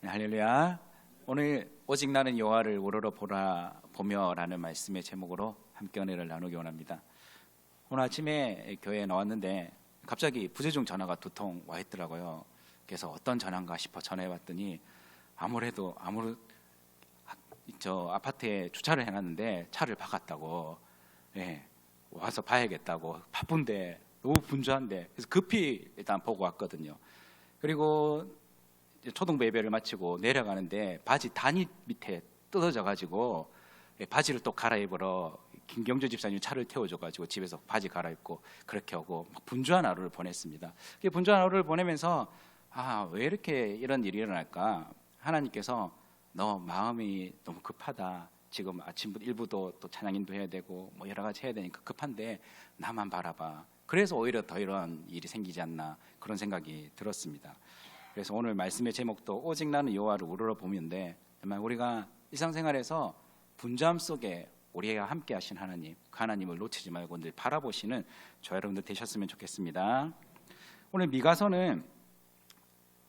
네, 할렐루야. 오늘 오직 나는 여호와를 우러러 보며라는 말씀의 제목으로 함께 은혜를 나누기 원합니다. 오늘 아침에 교회에 나왔는데 갑자기 부재중 전화가 두 통 와 있더라고요. 그래서 어떤 전화인가 싶어 전화해봤더니 아무래도 저 아파트에 주차를 해놨는데 차를 박았다고, 와서 봐야겠다고, 바쁜데 너무 분주한데, 그래서 급히 일단 보고 왔거든요. 그리고 초등부 예배를 마치고 내려가는데 바지 단이 밑에 뜯어져 가지고 바지를 또 갈아입으러 김경주 집사님 차를 태워줘 가지고 집에서 바지 갈아입고 그렇게 오고 막 분주한 하루를 보냈습니다. 분주한 하루를 보내면서 왜 이렇게 이런 일이 일어날까? 하나님께서 너 마음이 너무 급하다. 지금 아침부터 일부도 또 찬양인도 해야 되고 뭐 여러 가지 해야 되니까 급한데 나만 바라봐. 그래서 오히려 더 이런 일이 생기지 않나, 그런 생각이 들었습니다. 그래서 오늘 말씀의 제목도 오직 나는 여호와를 우러러 보면인데, 정말 우리가 일상생활에서 분주함 속에 우리가 함께 하신 하나님, 그 하나님을 놓치지 말고 늘 바라보시는 저 여러분들 되셨으면 좋겠습니다. 오늘 미가서는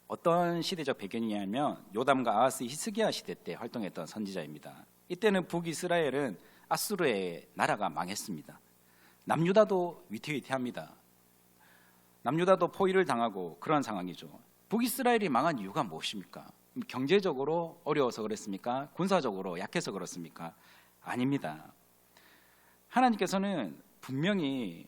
어떤 시대적 배경이냐면 요담과 아하스 히스기야 시대 때 활동했던 선지자입니다. 이때는 북이스라엘은 아수르의 나라가 망했습니다. 남유다도 위태위태합니다. 남유다도 포위를 당하고 그런 상황이죠. 북이스라엘이 망한 이유가 무엇입니까? 경제적으로 어려워서 그랬습니까? 군사적으로 약해서 그렇습니까? 아닙니다. 하나님께서는 분명히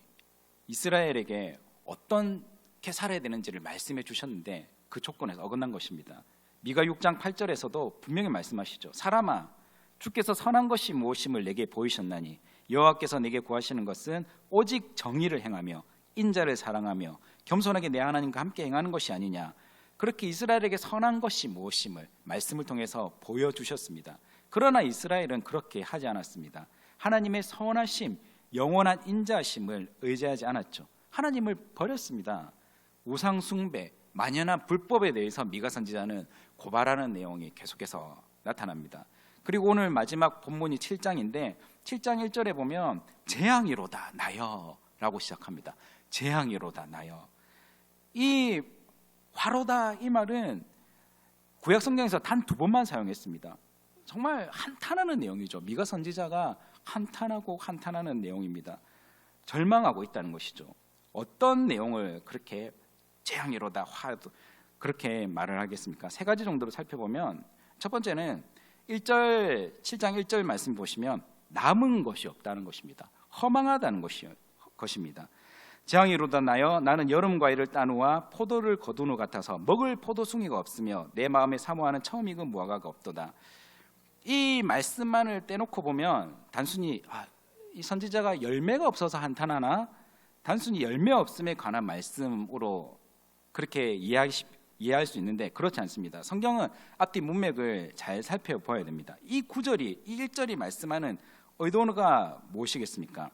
이스라엘에게 어떻게 살아야 되는지를 말씀해 주셨는데 그 조건에서 어긋난 것입니다. 미가 6장 8절에서도 분명히 말씀하시죠. 사람아, 주께서 선한 것이 무엇임을 내게 보이셨나니 여호와께서 내게 구하시는 것은 오직 정의를 행하며 인자를 사랑하며 겸손하게 내 하나님과 함께 행하는 것이 아니냐. 그렇게 이스라엘에게 선한 것이 무엇임을 말씀을 통해서 보여주셨습니다. 그러나 이스라엘은 그렇게 하지 않았습니다. 하나님의 선하심, 영원한 인자심을 의지하지 않았죠. 하나님을 버렸습니다. 우상 숭배, 만연한 불법에 대해서 미가 선지자는 고발하는 내용이 계속해서 나타납니다. 그리고 오늘 마지막 본문이 7장인데 7장 1절에 보면 재앙이로다 나여 라고 시작합니다. 재앙이로다 나여. 이 화로다, 이 말은 구약 성경에서 단 2번만 사용했습니다. 정말 한탄하는 내용이죠. 미가 선지자가 한탄하는 내용입니다. 절망하고 있다는 것이죠. 어떤 내용을 그렇게 재앙이로다 그렇게 말을 하겠습니까? 3가지 정도로 살펴보면, 첫 번째는 7장 1절 말씀 보시면 남은 것이 없다는 것입니다. 허망하다는 것입니다. 재앙이로다 나여 나는 여름 과일을 딴 후와 포도를 거둔 후 같아서 먹을 포도송이가 없으며 내 마음에 사모하는 처음 익은 무화과가 없도다. 이 말씀만을 떼놓고 보면 단순히 이 선지자가 열매가 없어서 한탄하나, 단순히 열매 없음에 관한 말씀으로 그렇게 이해할 수 있는데 그렇지 않습니다. 성경은 앞뒤 문맥을 잘 살펴봐야 됩니다. 이 1절이 말씀하는 의도가 무엇이겠습니까?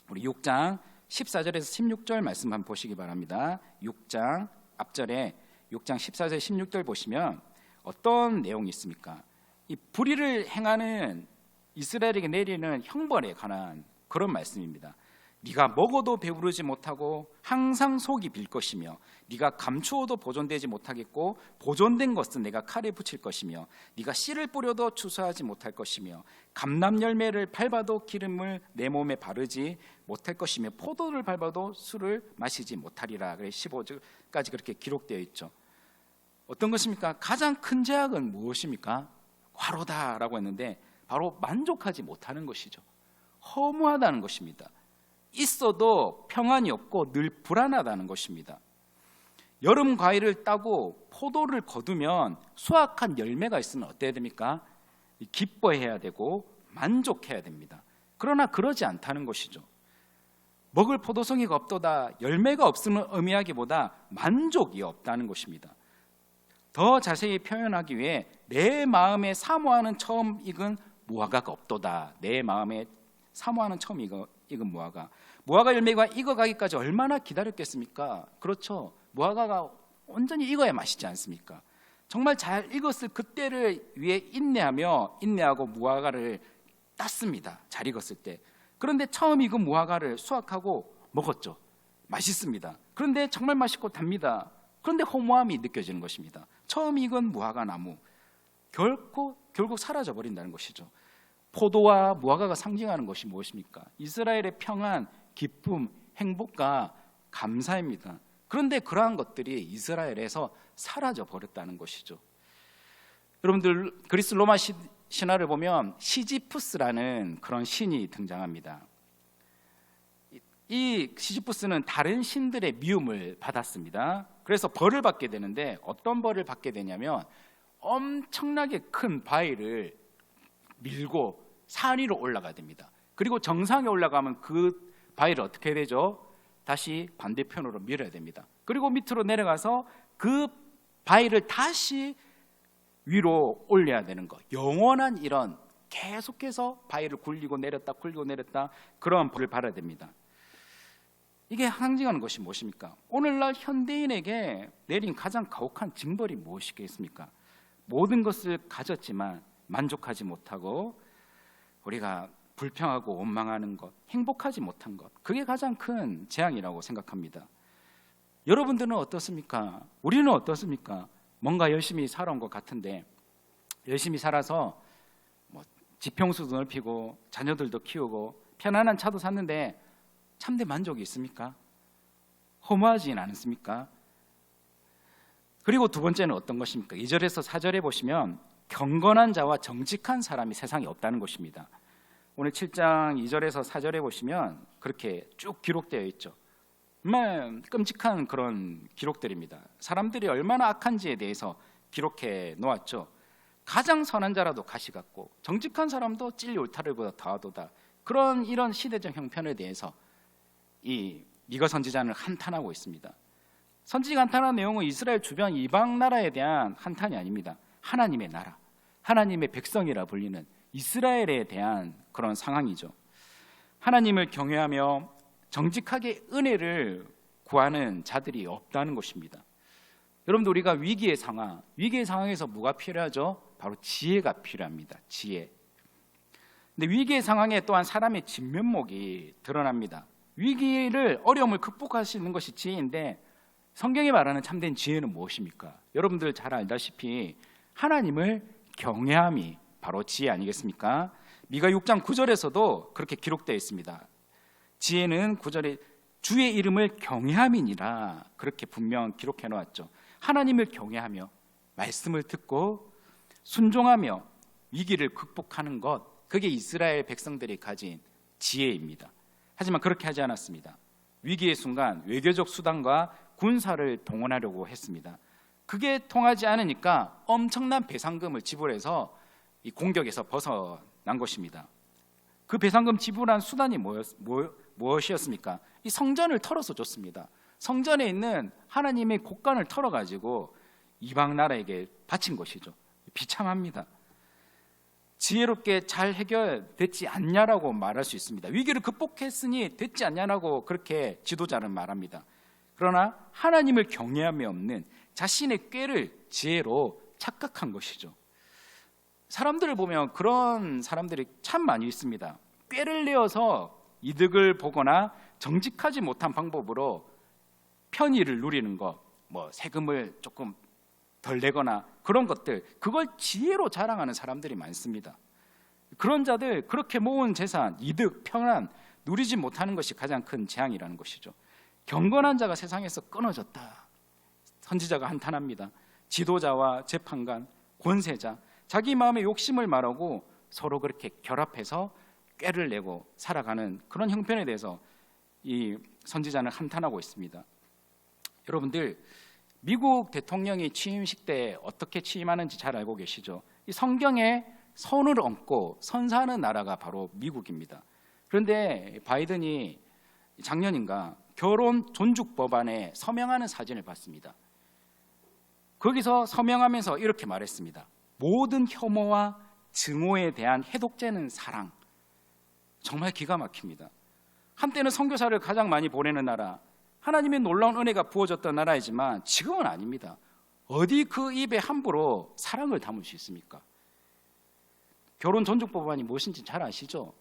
우리 6장 14절에서 16절 말씀 한번 보시기 바랍니다. 6장 앞절에 6장 14절 16절 보시면 어떤 내용이 있습니까? 이 불의를 행하는 이스라엘에게 내리는 형벌에 관한 그런 말씀입니다. 네가 먹어도 배부르지 못하고 항상 속이 빌 것이며 네가 감추어도 보존되지 못하겠고 보존된 것은 내가 칼에 붙일 것이며 네가 씨를 뿌려도 추수하지 못할 것이며 감람 열매를 밟아도 기름을 내 몸에 바르지 못할 것이며 포도를 밟아도 술을 마시지 못하리라. 그래 15절까지 그렇게 기록되어 있죠. 어떤 것입니까? 가장 큰 죄악은 무엇입니까? 화로다라고 했는데 바로 만족하지 못하는 것이죠. 허무하다는 것입니다. 있어도 평안이 없고 늘 불안하다는 것입니다. 여름 과일을 따고 포도를 거두면 수확한 열매가 있으면 어때야 됩니까? 기뻐해야 되고 만족해야 됩니다. 그러나 그러지 않다는 것이죠. 먹을 포도송이가 없도다, 열매가 없음을 의미하기보다 만족이 없다는 것입니다. 더 자세히 표현하기 위해 내 마음에 사모하는 처음 익은 무화과가 없도다. 내 마음에 사모하는 처음 익은 무화과 열매가 익어가기까지 얼마나 기다렸겠습니까? 그렇죠. 무화과가 온전히 익어야 맛있지 않습니까? 정말 잘 익었을 그때를 위해 인내하고 무화과를 땄습니다. 잘 익었을 때. 그런데 처음 익은 무화과를 수확하고 먹었죠. 맛있습니다. 그런데 정말 맛있고 답니다. 그런데 허무함이 느껴지는 것입니다. 처음 익은 무화과 나무 결국 사라져 버린다는 것이죠. 포도와 무화과가 상징하는 것이 무엇입니까? 이스라엘의 평안, 기쁨, 행복과 감사입니다. 그런데 그러한 것들이 이스라엘에서 사라져 버렸다는 것이죠. 여러분들 그리스 로마 신화를 보면 시지푸스라는 그런 신이 등장합니다. 이 시지푸스는 다른 신들의 미움을 받았습니다. 그래서 벌을 받게 되는데 어떤 벌을 받게 되냐면 엄청나게 큰 바위를 밀고 산 위로 올라가야 됩니다. 그리고 정상에 올라가면 그 바위를 어떻게 해야 되죠? 다시 반대편으로 밀어야 됩니다. 그리고 밑으로 내려가서 그 바위를 다시 위로 올려야 되는 것. 영원한 이런 계속해서 바위를 굴리고 내렸다 그런 벌을 받아야 됩니다. 이게 상징하는 것이 무엇입니까? 오늘날 현대인에게 내린 가장 가혹한 징벌이 무엇이겠습니까? 모든 것을 가졌지만 만족하지 못하고 우리가 불평하고 원망하는 것, 행복하지 못한 것, 그게 가장 큰 재앙이라고 생각합니다. 여러분들은 어떻습니까? 우리는 어떻습니까? 뭔가 열심히 살아온 것 같은데 열심히 살아서 지평수도 넓히고 자녀들도 키우고 편안한 차도 샀는데 참된 만족이 있습니까? 허무하진 않습니까? 그리고 두 번째는 어떤 것입니까? 2절에서 4절에 보시면 경건한 자와 정직한 사람이 세상에 없다는 것입니다. 오늘 7장 2절에서 4절에 보시면 그렇게 쭉 기록되어 있죠. 정말 끔찍한 그런 기록들입니다. 사람들이 얼마나 악한지에 대해서 기록해 놓았죠. 가장 선한 자라도 가시 같고 정직한 사람도 찔리 울타리보다 더하도다. 그런 이런 시대적 형편에 대해서 이 미가 선지자는 한탄하고 있습니다. 선지자가 한탄한 내용은 이스라엘 주변 이방 나라에 대한 한탄이 아닙니다. 하나님의 나라, 하나님의 백성이라 불리는 이스라엘에 대한 그런 상황이죠. 하나님을 경외하며 정직하게 은혜를 구하는 자들이 없다는 것입니다. 여러분들 우리가 위기의 상황에서 뭐가 필요하죠? 바로 지혜가 필요합니다. 지혜. 근데 위기의 상황에 또한 사람의 진면목이 드러납니다. 위기를 어려움을 극복할 수 있는 것이 지혜인데 성경이 말하는 참된 지혜는 무엇입니까? 여러분들 잘 알다시피 하나님을 경외함이 바로 지혜 아니겠습니까? 미가 6장 9절에서도 그렇게 기록되어 있습니다. 지혜는 9절에 주의 이름을 경외함이니라 그렇게 분명 기록해 놓았죠. 하나님을 경외하며 말씀을 듣고 순종하며 위기를 극복하는 것, 그게 이스라엘 백성들이 가진 지혜입니다. 하지만 그렇게 하지 않았습니다. 위기의 순간 외교적 수단과 군사를 동원하려고 했습니다. 그게 통하지 않으니까 엄청난 배상금을 지불해서 이 공격에서 벗어난 것입니다. 그 배상금 지불한 수단이 무엇이었습니까? 이 성전을 털어서 줬습니다. 성전에 있는 하나님의 곳간을 털어가지고 이방 나라에게 바친 것이죠. 비참합니다. 지혜롭게 잘 해결됐지 않냐라고 말할 수 있습니다. 위기를 극복했으니 됐지 않냐라고 그렇게 지도자는 말합니다. 그러나 하나님을 경외함이 없는 자신의 꾀를 지혜로 착각한 것이죠. 사람들을 보면 그런 사람들이 참 많이 있습니다. 꾀를 내어서 이득을 보거나 정직하지 못한 방법으로 편의를 누리는 것, 세금을 조금 덜 내거나 그런 것들, 그걸 지혜로 자랑하는 사람들이 많습니다. 그런 자들, 그렇게 모은 재산, 이득, 평안 누리지 못하는 것이 가장 큰 재앙이라는 것이죠. 경건한 자가 세상에서 끊어졌다. 선지자가 한탄합니다. 지도자와 재판관, 권세자, 자기 마음의 욕심을 말하고 서로 그렇게 결합해서 꾀를 내고 살아가는 그런 형편에 대해서 이 선지자는 한탄하고 있습니다. 여러분들 미국 대통령이 취임식 때 어떻게 취임하는지 잘 알고 계시죠? 이 성경에 손을 얹고 선사하는 나라가 바로 미국입니다. 그런데 바이든이 작년인가 결혼 존중 법안에 서명하는 사진을 봤습니다. 거기서 서명하면서 이렇게 말했습니다. 모든 혐오와 증오에 대한 해독제는 사랑. 정말 기가 막힙니다. 한때는 선교사를 가장 많이 보내는 나라, 하나님의 놀라운 은혜가 부어졌던 나라이지만 지금은 아닙니다. 어디 그 입에 함부로 사랑을 담을 수 있습니까? 결혼 존중법안이 무엇인지 잘 아시죠?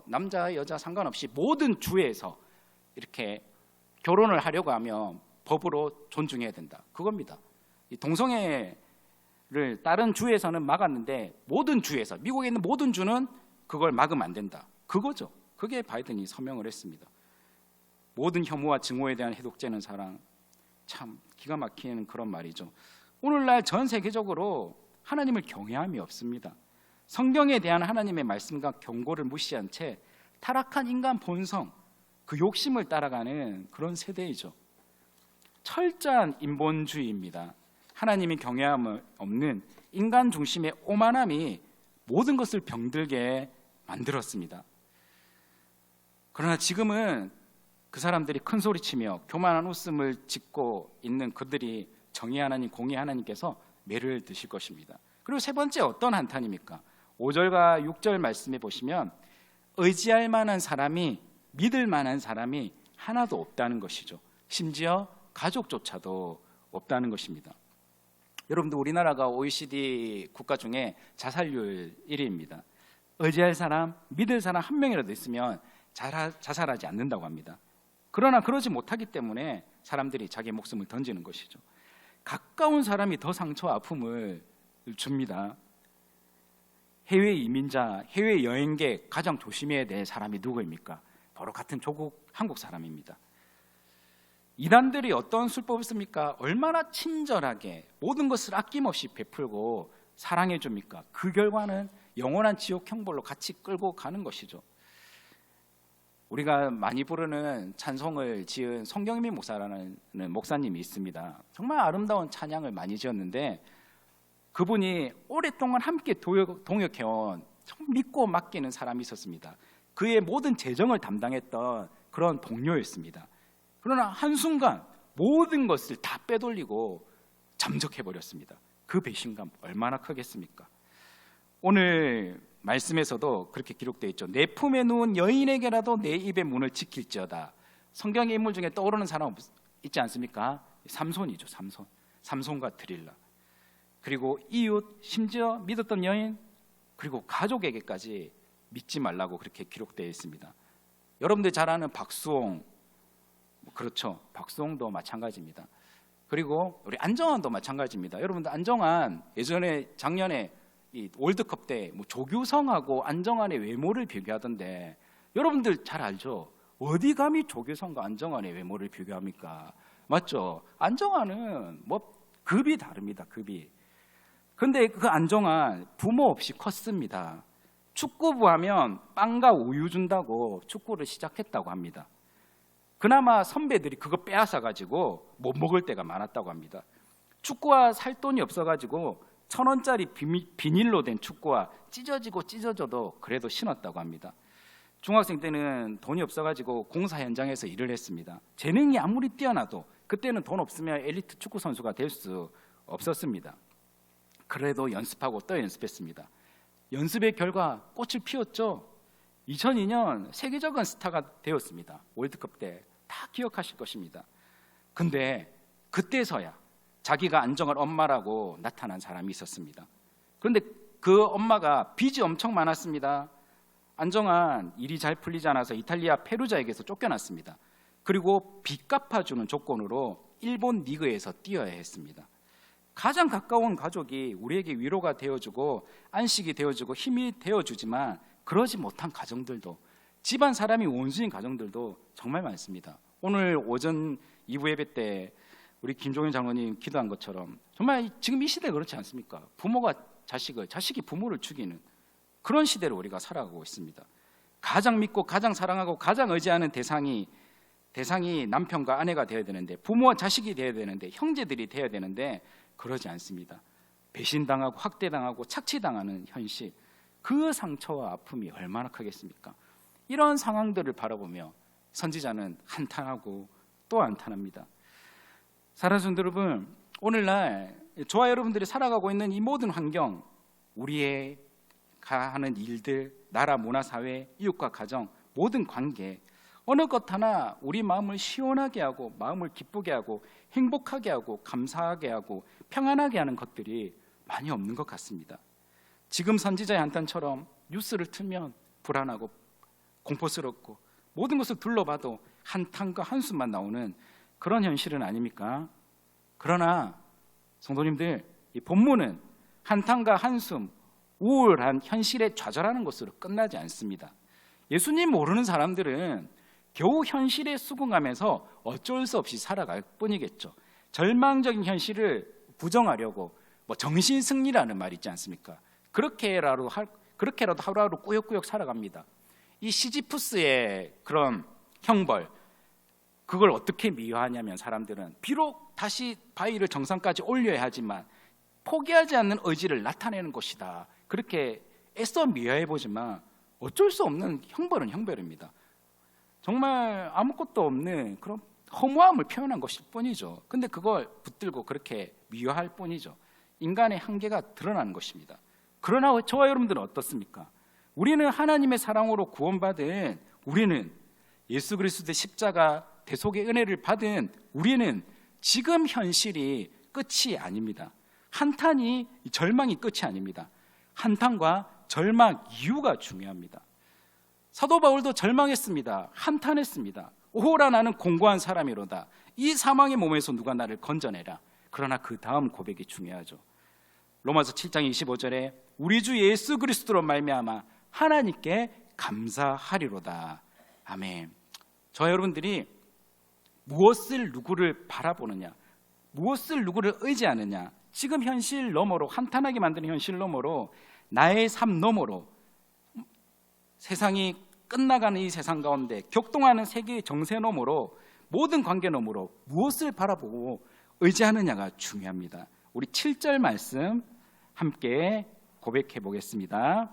남자 여자 상관없이 모든 주에서 이렇게 결혼을 하려고 하면 법으로 존중해야 된다. 그겁니다. 이 동성애를 다른 주에서는 막았는데 모든 주에서, 미국에 있는 모든 주는 그걸 막으면 안 된다. 그거죠. 그게 바이든이 서명을 했습니다. 모든 혐오와 증오에 대한 해독제는 사랑. 참 기가 막히는 그런 말이죠. 오늘날 전 세계적으로 하나님을 경외함이 없습니다. 성경에 대한 하나님의 말씀과 경고를 무시한 채 타락한 인간 본성, 그 욕심을 따라가는 그런 세대이죠. 철저한 인본주의입니다. 하나님이 경외함 없는 인간 중심의 오만함이 모든 것을 병들게 만들었습니다. 그러나 지금은 그 사람들이 큰 소리치며 교만한 웃음을 짓고 있는 그들이 정의 하나님, 공의 하나님께서 매를 드실 것입니다. 그리고 세 번째 어떤 한탄입니까? 5절과 6절 말씀해 보시면 의지할 만한 사람이, 믿을 만한 사람이 하나도 없다는 것이죠. 심지어 가족조차도 없다는 것입니다. 여러분들, 우리나라가 OECD 국가 중에 자살률 1위입니다. 의지할 사람, 믿을 사람 한 명이라도 있으면 자살하지 않는다고 합니다. 그러나 그러지 못하기 때문에 사람들이 자기 목숨을 던지는 것이죠. 가까운 사람이 더 상처와 아픔을 줍니다. 해외 이민자, 해외 여행객 가장 조심해야 될 사람이 누구입니까? 바로 같은 조국 한국 사람입니다. 이단들이 어떤 술법을 씁니까? 얼마나 친절하게 모든 것을 아낌없이 베풀고 사랑해 줍니까? 그 결과는 영원한 지옥 형벌로 같이 끌고 가는 것이죠. 우리가 많이 부르는 찬송을 지은 성경민 목사라는 목사님이 있습니다. 정말 아름다운 찬양을 많이 지었는데 그분이 오랫동안 함께 동역해온 믿고 맡기는 사람이 있었습니다. 그의 모든 재정을 담당했던 그런 동료였습니다. 그러나 한순간 모든 것을 다 빼돌리고 잠적해버렸습니다. 그 배신감 얼마나 크겠습니까? 오늘 말씀에서도 그렇게 기록되어 있죠. 내 품에 누운 여인에게라도 내 입의 문을 지킬지어다. 성경의 인물 중에 떠오르는 사람 있지 않습니까? 삼손이죠. 삼손과 드릴라. 그리고 이웃, 심지어 믿었던 여인, 그리고 가족에게까지 믿지 말라고 그렇게 기록되어 있습니다. 여러분들 잘 아는 박수홍, 그렇죠. 박수홍도 마찬가지입니다. 그리고 우리 안정환도 마찬가지입니다. 여러분들 안정환 예전에 작년에 이 월드컵 때 조규성하고 안정환의 외모를 비교하던데 여러분들 잘 알죠? 어디 감히 조규성과 안정환의 외모를 비교합니까? 맞죠? 안정환은 급이 다릅니다. 급이. 근데 그 안정환 부모 없이 컸습니다. 축구부 하면 빵과 우유 준다고 축구를 시작했다고 합니다. 그나마 선배들이 그거 빼앗아 가지고 못 먹을 때가 많았다고 합니다. 축구화 살 돈이 없어 가지고 1,000원짜리 비닐로 된 축구화 찢어져도 그래도 신었다고 합니다. 중학생 때는 돈이 없어 가지고 공사 현장에서 일을 했습니다. 재능이 아무리 뛰어나도 그때는 돈 없으면 엘리트 축구 선수가 될 수 없었습니다. 그래도 연습하고 또 연습했습니다. 연습의 결과 꽃을 피웠죠. 2002년 세계적인 스타가 되었습니다. 월드컵 때 다 기억하실 것입니다. 근데 그때서야 자기가 안정환 엄마라고 나타난 사람이 있었습니다. 그런데 그 엄마가 빚이 엄청 많았습니다. 안정환 일이 잘 풀리지 않아서 이탈리아 페루자에게서 쫓겨났습니다. 그리고 빚 갚아주는 조건으로 일본 리그에서 뛰어야 했습니다. 가장 가까운 가족이 우리에게 위로가 되어주고 안식이 되어주고 힘이 되어주지만 그러지 못한 가정들도, 집안 사람이 원수인 가정들도 정말 많습니다. 오늘 오전 2부 예배 때 우리 김종현 장로님 기도한 것처럼 정말 지금 이 시대 그렇지 않습니까? 부모가 자식이 부모를 죽이는 그런 시대를 우리가 살아가고 있습니다. 가장 믿고 가장 사랑하고 가장 의지하는 대상이 남편과 아내가 되어야 되는데, 부모와 자식이 되어야 되는데, 형제들이 되어야 되는데 그러지 않습니다. 배신당하고 학대당하고 착취당하는 현실, 그 상처와 아픔이 얼마나 크겠습니까? 이런 상황들을 바라보며 선지자는 한탄하고 또 한탄합니다. 사랑하는 여러분, 오늘날 저와 여러분들이 살아가고 있는 이 모든 환경, 우리의 하는 일들, 나라, 문화, 사회, 이웃과 가정, 모든 관계, 어느 것 하나 우리 마음을 시원하게 하고 마음을 기쁘게 하고 행복하게 하고 감사하게 하고 평안하게 하는 것들이 많이 없는 것 같습니다. 지금 선지자의 한탄처럼 뉴스를 틀면 불안하고 공포스럽고 모든 것을 둘러봐도 한탄과 한숨만 나오는 그런 현실은 아닙니까? 그러나 성도님들, 이 본문은 한탄과 한숨, 우울한 현실에 좌절하는 것으로 끝나지 않습니다. 예수님 모르는 사람들은 겨우 현실에 수긍하면서 어쩔 수 없이 살아갈 뿐이겠죠. 절망적인 현실을 부정하려고 정신승리라는 말 있지 않습니까? 그렇게라도 하루하루 꾸역꾸역 살아갑니다. 이 시지푸스의 그런 형벌, 그걸 어떻게 미화하냐면 사람들은 비록 다시 바위를 정상까지 올려야 하지만 포기하지 않는 의지를 나타내는 것이다, 그렇게 애써 미화해보지만 어쩔 수 없는 형벌은 형벌입니다. 정말 아무것도 없는 그런 허무함을 표현한 것일 뿐이죠. 근데 그걸 붙들고 그렇게 미화할 뿐이죠. 인간의 한계가 드러나는 것입니다. 그러나 저와 여러분들은 어떻습니까? 우리는 하나님의 사랑으로 구원받은, 우리는 예수 그리스도의 십자가 대속의 은혜를 받은 우리는 지금 현실이 끝이 아닙니다. 한탄이, 절망이 끝이 아닙니다. 한탄과 절망 이유가 중요합니다. 사도 바울도 절망했습니다. 한탄했습니다. 오호라, 나는 공고한 사람이로다. 이 사망의 몸에서 누가 나를 건져내라. 그러나 그 다음 고백이 중요하죠. 로마서 7장 25절에 우리 주 예수 그리스도로 말미암아 하나님께 감사하리로다. 아멘. 저 여러분들이 무엇을 누구를 바라보느냐, 무엇을 누구를 의지하느냐, 지금 현실 너머로, 한탄하게 만드는 현실 너머로, 나의 삶 너머로, 세상이 끝나가는 이 세상 가운데 격동하는 세계의 정세 너머로, 모든 관계 너머로 무엇을 바라보고 의지하느냐가 중요합니다. 우리 7절 말씀 함께 고백해 보겠습니다.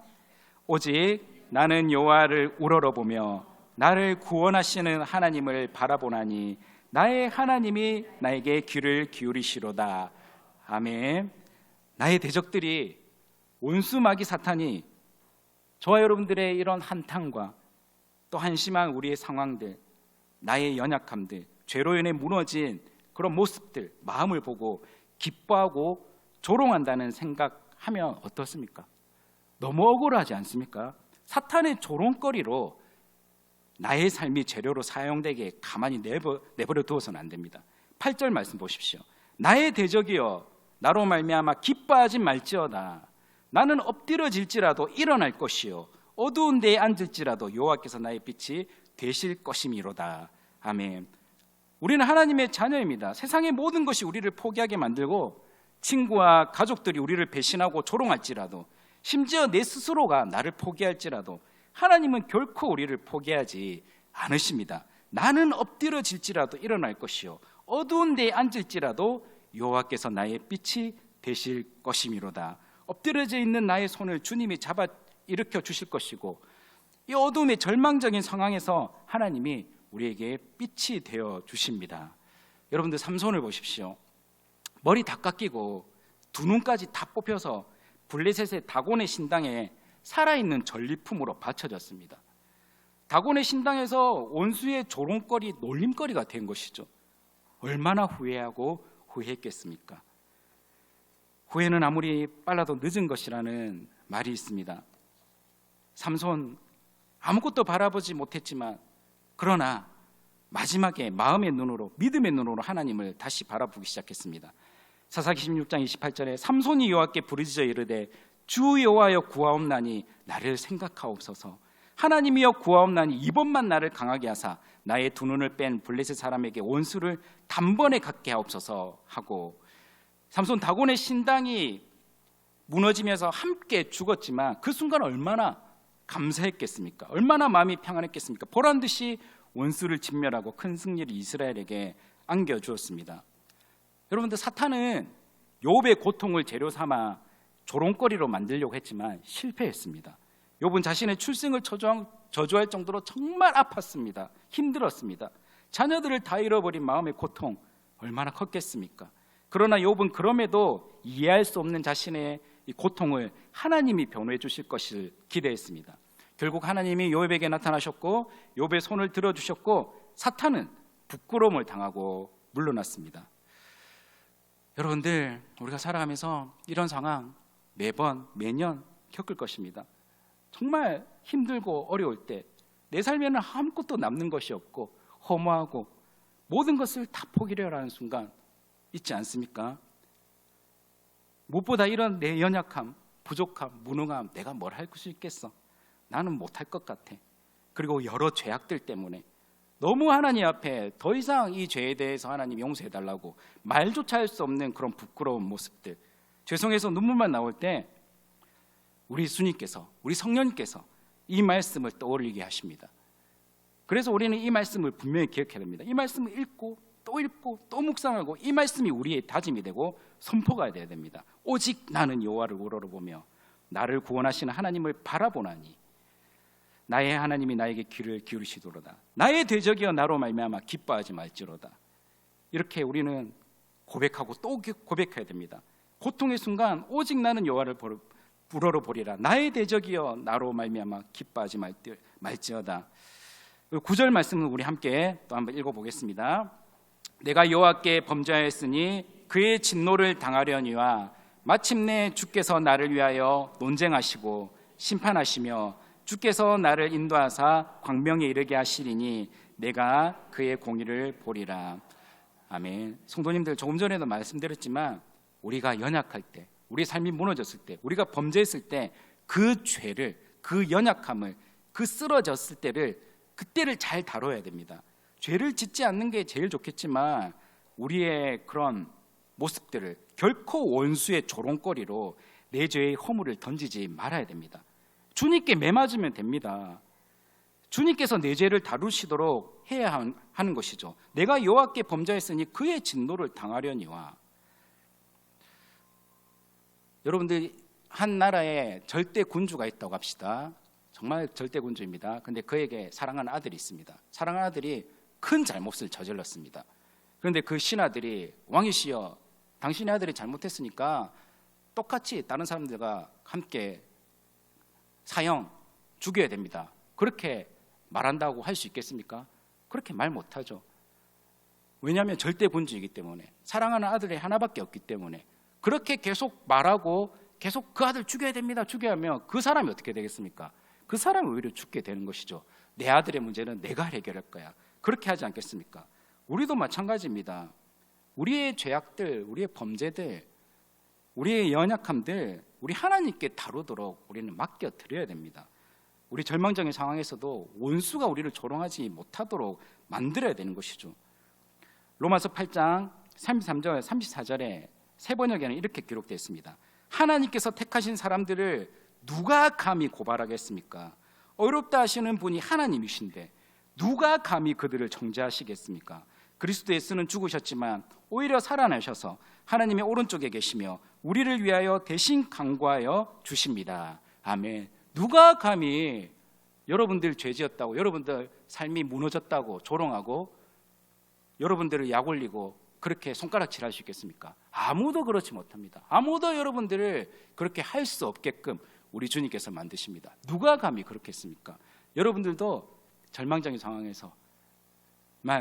오직 나는 여호와를 우러러보며 나를 구원하시는 하나님을 바라보나니 나의 하나님이 나에게 귀를 기울이시로다. 아멘. 나의 대적들이, 원수 마귀 사탄이 저와 여러분들의 이런 한탄과 또 한심한 우리의 상황들, 나의 연약함들, 죄로 인해 무너진 그런 모습들, 마음을 보고 기뻐하고 조롱한다는 생각하면 어떻습니까? 너무 억울하지 않습니까? 사탄의 조롱거리로 나의 삶이 재료로 사용되게 가만히 내버려 두어서는 안 됩니다. 8절 말씀 보십시오. 나의 대적이여 나로 말미암아 기뻐하지 말지어다. 나는 엎드러질지라도 일어날 것이요 어두운 데에 앉을지라도 여호와께서 나의 빛이 되실 것이미로다. 아멘. 우리는 하나님의 자녀입니다. 세상의 모든 것이 우리를 포기하게 만들고 친구와 가족들이 우리를 배신하고 조롱할지라도, 심지어 내 스스로가 나를 포기할지라도 하나님은 결코 우리를 포기하지 않으십니다. 나는 엎드러질지라도 일어날 것이요 어두운 데에 앉을지라도 여호와께서 나의 빛이 되실 것이미로다. 엎드려져 있는 나의 손을 주님이 잡아 일으켜 주실 것이고, 이 어두움의 절망적인 상황에서 하나님이 우리에게 빛이 되어 주십니다. 여러분들 삼손을 보십시오. 머리 다 깎이고 두 눈까지 다 뽑혀서 블레셋의 다곤의 신당에 살아있는 전리품으로 바쳐졌습니다. 다곤의 신당에서 원수의 조롱거리, 놀림거리가 된 것이죠. 얼마나 후회하고 후회했겠습니까? 후회는 아무리 빨라도 늦은 것이라는 말이 있습니다. 삼손 아무것도 바라보지 못했지만, 그러나 마지막에 마음의 눈으로, 믿음의 눈으로 하나님을 다시 바라보기 시작했습니다. 사사기 16장 28절에 삼손이 여호와께 부르짖어 이르되 주 여호와여 구하옵나니 나를 생각하옵소서. 하나님이여 구하옵나니 이번만 나를 강하게 하사 나의 두 눈을 뺀 블레셋 사람에게 원수를 단번에 갖게 하옵소서 하고, 삼손 다곤의 신당이 무너지면서 함께 죽었지만 그 순간 얼마나 감사했겠습니까? 얼마나 마음이 평안했겠습니까? 보란듯이 원수를 진멸하고 큰 승리를 이스라엘에게 안겨주었습니다. 여러분들, 사탄은 욥의 고통을 재료 삼아 조롱거리로 만들려고 했지만 실패했습니다. 욥은 자신의 출생을 저주할 정도로 정말 아팠습니다. 힘들었습니다. 자녀들을 다 잃어버린 마음의 고통 얼마나 컸겠습니까? 그러나 욥은 그럼에도 이해할 수 없는 자신의 이 고통을 하나님이 변호해 주실 것을 기대했습니다. 결국 하나님이 욥에게 나타나셨고 욥의 손을 들어주셨고 사탄은 부끄러움을 당하고 물러났습니다. 여러분들, 우리가 살아가면서 이런 상황 매년 겪을 것입니다. 정말 힘들고 어려울 때 내 삶에는 아무것도 남는 것이 없고 허무하고 모든 것을 다 포기하려 하는 순간 있지 않습니까? 무엇보다 이런 내 연약함, 부족함, 무능함, 내가 뭘 할 수 있겠어? 나는 못할 것 같아. 그리고 여러 죄악들 때문에 너무 하나님 앞에 더 이상 이 죄에 대해서 하나님 용서해달라고 말조차 할 수 없는 그런 부끄러운 모습들, 죄송해서 눈물만 나올 때 우리 주님께서, 우리 성령님께서 이 말씀을 떠올리게 하십니다. 그래서 우리는 이 말씀을 분명히 기억해야 됩니다. 이 말씀을 읽고 또 묵상하고 이 말씀이 우리의 다짐이 되고 선포가 되어야 됩니다. 오직 나는 여호와를 우러러보며 나를 구원하시는 하나님을 바라보나니 나의 하나님이 나에게 귀를 기울이시도로다. 나의 대적이여 나로 말미암아 기뻐하지 말지로다. 이렇게 우리는 고백하고 또 고백해야 됩니다. 고통의 순간 오직 나는 여호와를 우러러보리라. 나의 대적이여 나로 말미암아 기뻐하지 말지어다. 9절 말씀은 우리 함께 또 한번 읽어보겠습니다. 내가 여호와께 범죄하였으니 그의 진노를 당하려니와 마침내 주께서 나를 위하여 논쟁하시고 심판하시며 주께서 나를 인도하사 광명에 이르게 하시리니 내가 그의 공의를 보리라. 아멘. 성도님들, 조금 전에도 말씀드렸지만 우리가 연약할 때, 우리 삶이 무너졌을 때, 우리가 범죄했을 때 그 죄를, 그 연약함을, 그 쓰러졌을 때를, 그때를 잘 다뤄야 됩니다. 죄를 짓지 않는 게 제일 좋겠지만 우리의 그런 모습들을 결코 원수의 조롱거리로 내 죄의 허물을 던지지 말아야 됩니다. 주님께 매맞으면 됩니다. 주님께서 내 죄를 다루시도록 해야 하는 것이죠. 내가 여호와께 범죄했으니 그의 진노를 당하려니와. 여러분들, 한 나라에 절대 군주가 있다고 합시다. 정말 절대 군주입니다. 근데 그에게 사랑하는 아들이 있습니다. 사랑하는 아들이 큰 잘못을 저질렀습니다. 그런데 그 신하들이 왕이시여, 당신의 아들이 잘못했으니까 똑같이 다른 사람들과 함께 사형 죽여야 됩니다. 그렇게 말한다고 할 수 있겠습니까? 그렇게 말 못하죠. 왜냐하면 절대 군주이기 때문에, 사랑하는 아들이 하나밖에 없기 때문에 그렇게 계속 말하고 계속 그 아들 죽여야 됩니다, 죽여야 하면 그 사람이 어떻게 되겠습니까? 그 사람이 오히려 죽게 되는 것이죠. 내 아들의 문제는 내가 해결할 거야. 그렇게 하지 않겠습니까? 우리도 마찬가지입니다. 우리의 죄악들, 우리의 범죄들, 우리의 연약함들 우리 하나님께 다루도록 우리는 맡겨드려야 됩니다. 우리 절망적인 상황에서도 원수가 우리를 조롱하지 못하도록 만들어야 되는 것이죠. 로마서 8장 33절 34절에 세 번역에는 이렇게 기록되어 있습니다. 하나님께서 택하신 사람들을 누가 감히 고발하겠습니까? 어렵다 하시는 분이 하나님이신데 누가 감히 그들을 정죄하시겠습니까? 그리스도 예수는 죽으셨지만 오히려 살아나셔서 하나님의 오른쪽에 계시며 우리를 위하여 대신 강구하여 주십니다. 아멘. 누가 감히 여러분들 죄지었다고, 여러분들 삶이 무너졌다고 조롱하고 여러분들을 약올리고 그렇게 손가락질할 수 있겠습니까? 아무도 그렇지 못합니다. 아무도 여러분들을 그렇게 할 수 없게끔 우리 주님께서 만드십니다. 누가 감히 그렇게 했습니까? 여러분들도 절망적인 상황에서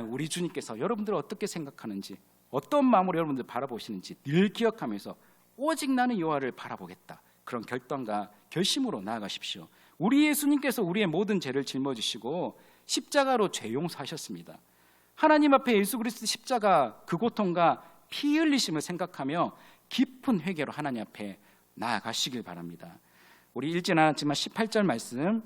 우리 주님께서 여러분들을 어떻게 생각하는지, 어떤 마음으로 여러분들 바라보시는지 늘 기억하면서 오직 나는 여호와를 바라보겠다, 그런 결단과 결심으로 나아가십시오. 우리 예수님께서 우리의 모든 죄를 짊어지시고 십자가로 죄 용서하셨습니다. 하나님 앞에 예수 그리스도 십자가 그 고통과 피 흘리심을 생각하며 깊은 회개로 하나님 앞에 나아가시길 바랍니다. 우리 읽지는 않았지만 18절 말씀,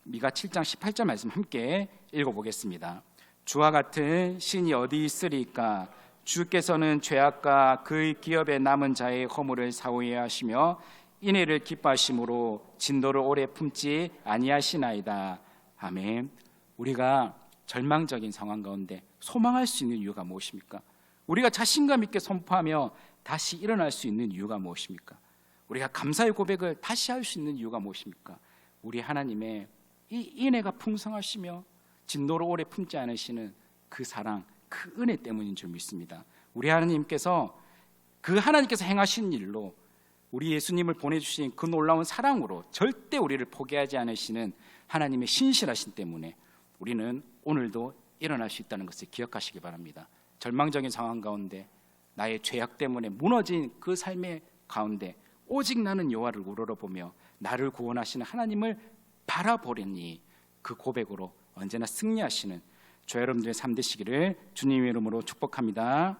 미가 7장 18절 말씀 함께 읽어보겠습니다. 주와 같은 신이 어디 있으리까? 주께서는 죄악과 그의 기업에 남은 자의 허물을 사오게 하시며 인애를 기뻐하심으로 진노를 오래 품지 아니하시나이다. 아멘. 우리가 절망적인 상황 가운데 소망할 수 있는 이유가 무엇입니까? 우리가 자신감 있게 선포하며 다시 일어날 수 있는 이유가 무엇입니까? 우리가 감사의 고백을 다시 할 수 있는 이유가 무엇입니까? 우리 하나님의 이 인애가 풍성하시며 진노를 오래 품지 않으시는 그 사랑, 그 은혜 때문인 줄 믿습니다. 우리 하나님께서 그 하나님께서 행하신 일로 우리 예수님을 보내주신 그 놀라운 사랑으로 절대 우리를 포기하지 않으시는 하나님의 신실하신 때문에 우리는 오늘도 일어날 수 있다는 것을 기억하시기 바랍니다. 절망적인 상황 가운데 나의 죄악 때문에 무너진 그 삶의 가운데 오직 나는 여호와를 우러러보며 나를 구원하시는 하나님을 바라보리니 그 고백으로 언제나 승리하시는 저와 여러분들의 삶 되시기를 주님의 이름으로 축복합니다.